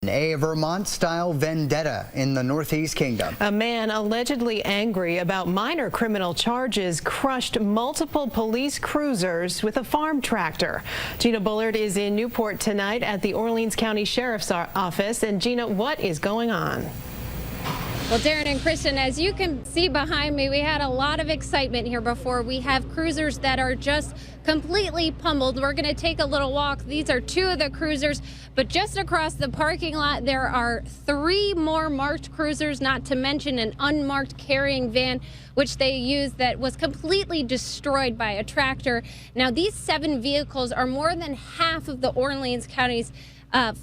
A Vermont-style vendetta in the Northeast Kingdom. A man allegedly angry about minor criminal charges crushed multiple police cruisers with a farm tractor. Gina Bullard is in Newport tonight at the Orleans County Sheriff's Office. And Gina, what is going on? Well, Darren and Kristen, as you can see behind me, we had a lot of excitement here before. We have cruisers that are just completely pummeled. We're going to take a little walk. These are two of the cruisers, but just across the parking lot, there are 3 more marked cruisers, not to mention an unmarked carrying van, which they used that was completely destroyed by a tractor. Now, these 7 vehicles are more than half of the Orleans County's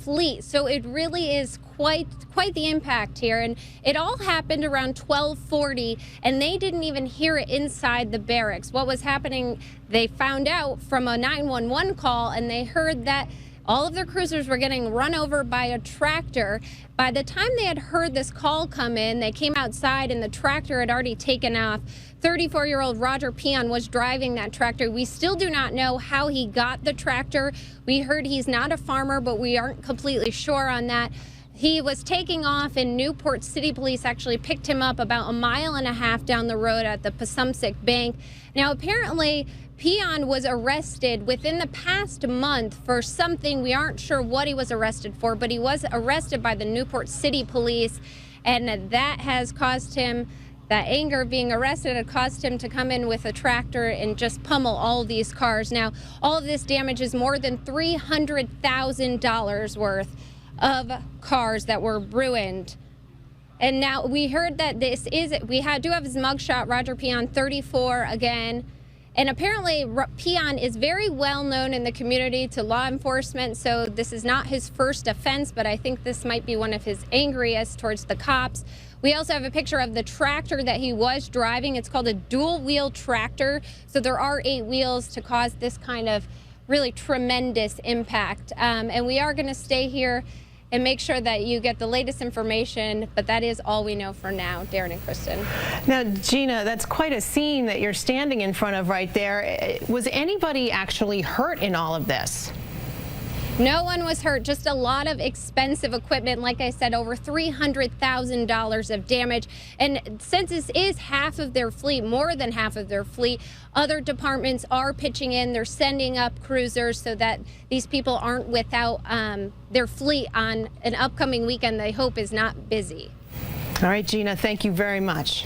fleet, so it really is quite the impact here. And it all happened around 12:40, and they didn't even hear it inside the barracks. What was happening, they found out from a 911 call, and they heard that all of their cruisers were getting run over by a tractor. By the time they had heard this call come in, they came outside and the tractor had already taken off. 34-year-old Roger Peon was driving that tractor. We still do not know how he got the tractor. We heard he's not a farmer, but we aren't completely sure on that. He was taking off, and Newport City Police actually picked him up about 1.5 miles down the road at the Pasumsic Bank. Now, apparently, Peon was arrested within the past month for something. We aren't sure what he was arrested for, but he was arrested by the Newport City Police, and that has caused him, that anger of being arrested had caused him to come in with a tractor and just pummel all these cars. Now, all of this damage is more than $300,000 worth of cars that were ruined. And now we heard that do have his mugshot, Roger Peon, 34 again. And apparently Peon is very well known in the community to law enforcement, so this is not his first offense, but I think this might be one of his angriest towards the cops. We also have a picture of the tractor that he was driving. It's called a dual-wheel tractor, so there are 8 wheels to cause this kind of really tremendous impact. And we are going to stay here and make sure that you get the latest information, but that is all we know for now, Darren and Kristen. Now, Gina, that's quite a scene that you're standing in front of right there. Was anybody actually hurt in all of this? No one was hurt, just a lot of expensive equipment. Like I said, over $300,000 of damage. And since this is half of their fleet, more than half of their fleet, other departments are pitching in. They're sending up cruisers so that these people aren't without their fleet on an upcoming weekend they hope is not busy. All right, Gina, thank you very much.